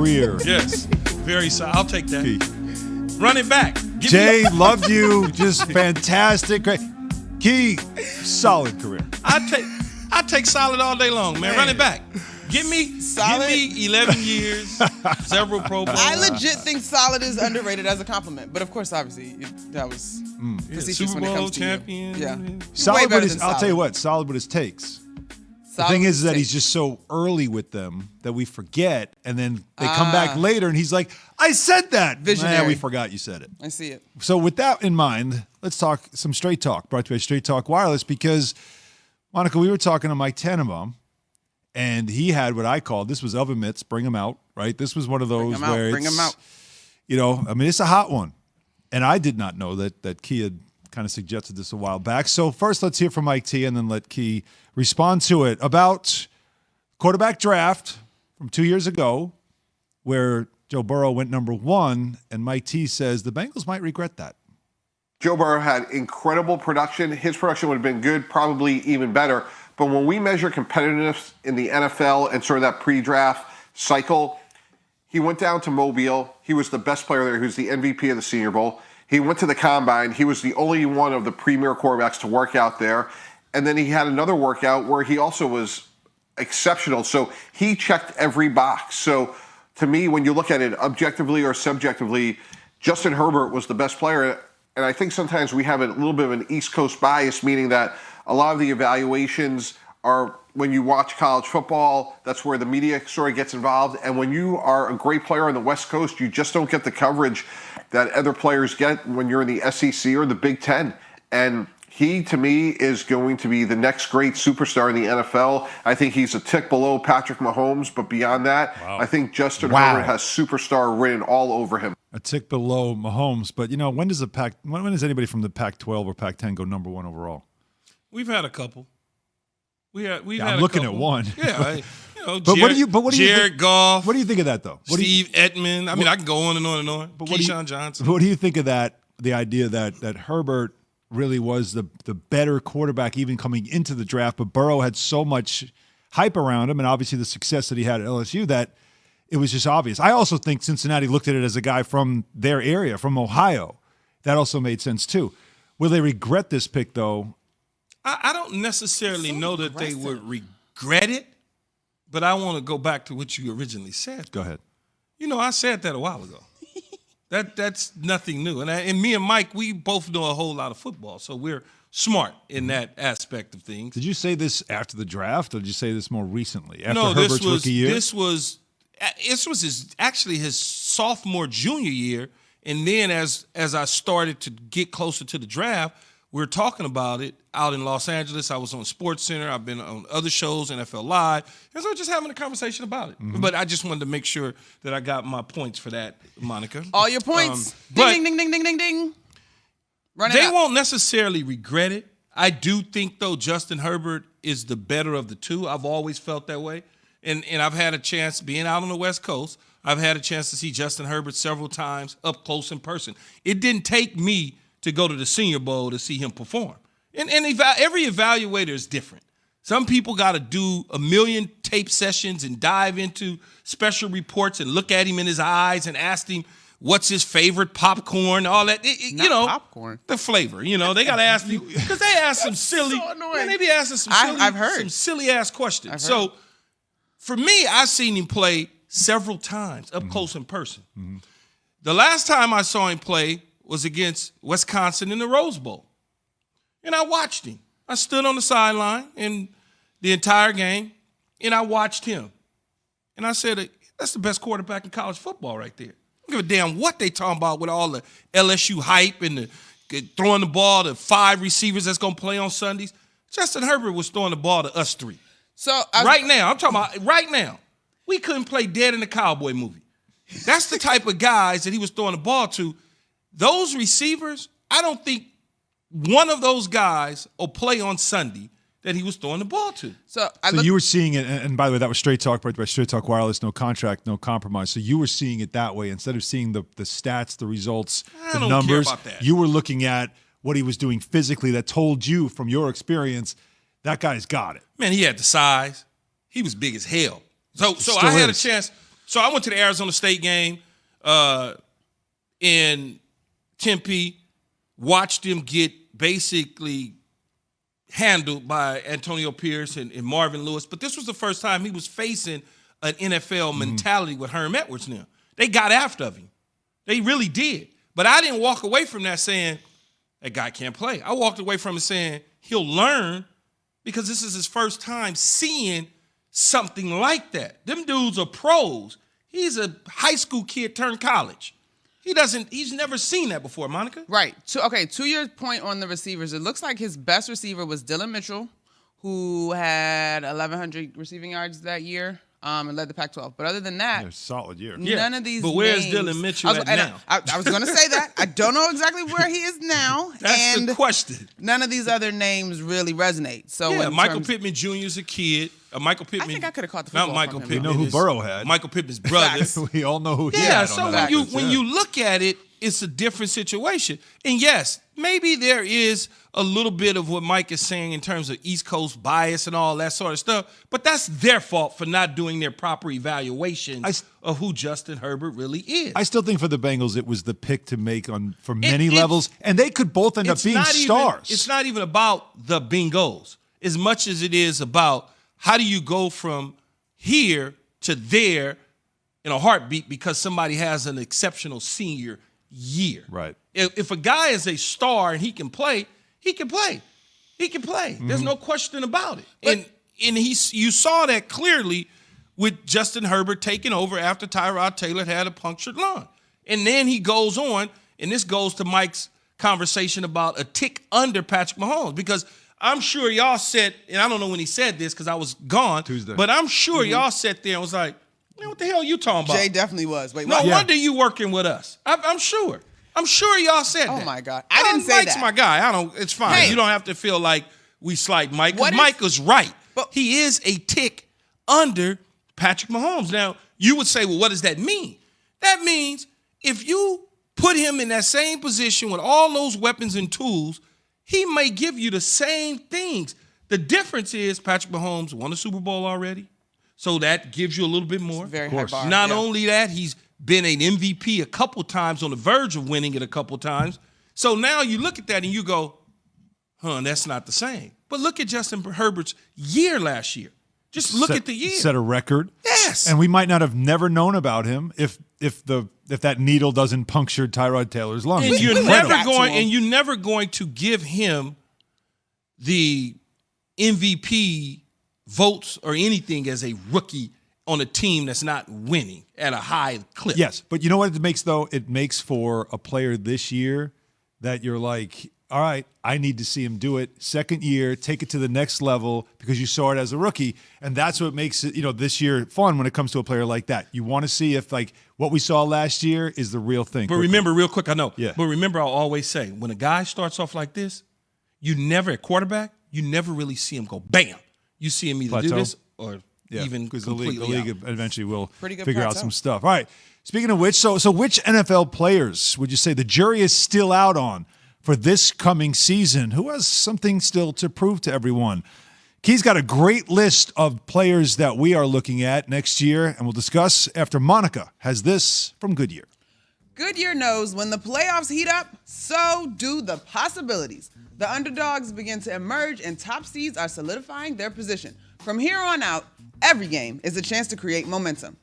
career. Yes, very solid. I'll take that. Key. Run it back. Jay, loved you. Just fantastic. Great. Key, solid career. I take solid all day long, man. Run it back. Give me 11 years, several Pro Bowls. I legit think solid is underrated as a compliment, but of course, obviously, that was facetious Super when it Bowl comes to champion. you. Yeah, Solid Way better with his, than I'll tell you solid. what, solid with his takes. The Solid thing is that takes. he's just so early with them that we forget, and then they come back later, and he's like, I said that. Visionary. We forgot you said it. I see it. So with that in mind, let's talk some Straight Talk, brought to you by Straight Talk Wireless, because, Monica, we were talking to Mike Tannenbaum, and he had what I called, this was oven mitts, bring them out, right? This was one of those where Bring it's, them out. you know, I mean, it's a hot one. And I did not know that Key had kind of suggested this a while back. So first, let's hear from Mike T, and then let Key respond to it about quarterback draft from 2 years ago, where Joe Burrow went number 1, and Mike T says the Bengals might regret that. Joe Burrow had incredible production. His production would have been good, probably even better. But when we measure competitiveness in the NFL and sort of that pre-draft cycle, he went down to Mobile. He was the best player there. He was the MVP of the Senior Bowl. He went to the Combine. He was the only one of the premier quarterbacks to work out there. And then he had another workout where he also was exceptional. So he checked every box. So to me, when you look at it objectively or subjectively, Justin Herbert was the best player. And I think sometimes we have a little bit of an East Coast bias, meaning that a lot of the evaluations are when you watch college football, that's where the media sort of gets involved. And when you are a great player on the West Coast, you just don't get the coverage that other players get when you're in the SEC or the Big Ten. And he, to me, is going to be the next great superstar in the NFL. I think he's a tick below Patrick Mahomes, but beyond that, I think Justin Herbert has superstar written all over him. A tick below Mahomes. But, you know, when does anybody from the Pac-12 or Pac-10 go number 1 overall? We've had a couple. We've had I'm a looking couple. at one. Yeah, But Jared, what do you Jared Goff. What do you think of that, though? Steve Edmond. I mean, I can go on and on and on. But Keyshawn Johnson. What do you think of that? The idea that Herbert really was the better quarterback even coming into the draft, but Burrow had so much hype around him, and obviously the success that he had at LSU, that it was just obvious. I also think Cincinnati looked at it as a guy from their area, from Ohio. That also made sense too. Will they regret this pick, though? I don't necessarily know that they would regret it, but I want to go back to what you originally said. Go ahead. You know, I said that a while ago. That's nothing new. And me and Mike, we both know a whole lot of football, so we're smart in that aspect of things. Did you say this after the draft, or did you say this more recently? After No, Herbert's rookie year? This was his sophomore, junior year, and then as I started to get closer to the draft, we were talking about it out in Los Angeles. I was on SportsCenter. I've been on other shows, NFL Live. And so we're just having a conversation about it. Mm-hmm. But I just wanted to make sure that I got my points for that, Monica. All your points. But Ding, ding, ding, ding, ding, ding. Run it they up. won't necessarily regret it. I do think, though, Justin Herbert is the better of the two. I've always felt that way. And I've had a chance, being out on the West Coast, I've had a chance to see Justin Herbert several times up close in person. It didn't take me to go to the Senior Bowl to see him perform. And every evaluator is different. Some people got to do a million tape sessions and dive into special reports and look at him in his eyes and ask him what's his favorite popcorn, all that. Popcorn. The flavor. You know, they got to ask you, because they ask some silly, so annoying. man, they be asking some I've heard. some silly ass questions. So for me, I've seen him play several times up close in person. Mm-hmm. The last time I saw him play was against Wisconsin in the Rose Bowl. And I watched him. I stood on the sideline in the entire game, and I watched him. And I said, that's the best quarterback in college football right there. I don't give a damn what they talking about with all the LSU hype and the throwing the ball to 5 receivers that's going to play on Sundays. Justin Herbert was throwing the ball to us 3. So right now, I'm talking about right now. We couldn't play dead in the Cowboy movie. That's the type of guys that he was throwing the ball to. Those receivers, I don't think one of those guys will play on Sunday that he was throwing the ball to. So you were seeing it, and by the way, that was Straight Talk, by Straight Talk Wireless, no contract, no compromise. So you were seeing it that way. Instead of seeing the stats, the results, the numbers, care about that. You were looking at what he was doing physically that told you from your experience, that guy's got it. Man, he had the size. He was big as hell. So I had a chance So I went to the Arizona State game in Tempe, watched him get basically handled by Antonio Pierce and Marvin Lewis. But this was the first time he was facing an NFL mentality with Herm Edwards now. They got after him. They really did. But I didn't walk away from that saying, that guy can't play. I walked away from it saying, he'll learn, because this is his first time seeing something like that. Them dudes are pros. He's a high school kid turned college. He's never seen that before, Monica. Right. To your point on the receivers, it looks like his best receiver was Dylan Mitchell, who had 1,100 receiving yards that year and led the Pac-12. But other than that, a solid year. None of these But where's names, Dylan Mitchell at now? I was going to say that. I don't know exactly where he is now. That's the question. None of these other names really resonate. So yeah, Michael Pittman Jr. is a kid. Michael Pittman. I think I could have caught the football Not Michael from him. Pittman. We know who Burrow had. Michael Pittman's brother. We all know who he Yeah, had. so on that when you look at it, it's a different situation. And yes, maybe there is a little bit of what Mike is saying in terms of East Coast bias and all that sort of stuff, but that's their fault for not doing their proper evaluation of who Justin Herbert really is. I still think for the Bengals, it was the pick to make for many levels, and they could both end up being stars. It's not even about the Bengals as much as it is about how do you go from here to there in a heartbeat because somebody has an exceptional senior year. Right. If a guy is a star and he can play, he can play. He can play. There's no question about it. And you saw that clearly with Justin Herbert taking over after Tyrod Taylor had a punctured lung. And then he goes on, and this goes to Mike's conversation about a tick under Patrick Mahomes, because I'm sure y'all said, and I don't know when he said this because I was gone, Tuesday. but I'm sure y'all sat there and was like, man, what the hell are you talking about? Jay definitely was. Wait, No what? wonder you working with us. I'm sure. I'm sure y'all said that. Oh, my God. I didn't say Mike's that. my guy. It's fine. Hey. You don't have to feel like we slight Mike. What Because if- Mike is right. But- He is a tick under Patrick Mahomes. Now, you would say, well, what does that mean? That means if you put him in that same position with all those weapons and tools, he may give you the same things. The difference is Patrick Mahomes won a Super Bowl already, so that gives you a little bit more. Very high bar. Not yeah. only that, he's been an MVP a couple times, on the verge of winning it a couple times. So now you look at that and you go, that's not the same. But look at Justin Herbert's year last year. Just look at the year. Set a record. Yes. And we might not have never known about him if that needle doesn't puncture Tyrod Taylor's lung. And It's you're incredible. never going to give him the MVP votes or anything as a rookie on a team that's not winning at a high clip. Yes, but you know what it makes, though? It makes for a player this year that you're like, all right, I need to see him do it. Second year, take it to the next level because you saw it as a rookie. And that's what makes it, this year fun when it comes to a player like that. You want to see if, what we saw last year is the real thing. But remember, real quick, I know. Yeah. But remember, I'll always say, when a guy starts off like this, at quarterback, you never really see him go bam. You see him either do Plateau. this or even because completely the league out. eventually will Pretty good figure out plateau. some stuff. All right. Speaking of which, so which NFL players would you say the jury is still out on for this coming season? Who has something still to prove to everyone? Key's got a great list of players that we are looking at next year, and we'll discuss after Monica has this from Goodyear. Goodyear knows when the playoffs heat up, so do the possibilities. The underdogs begin to emerge and top seeds are solidifying their position. From here on out, every game is a chance to create momentum.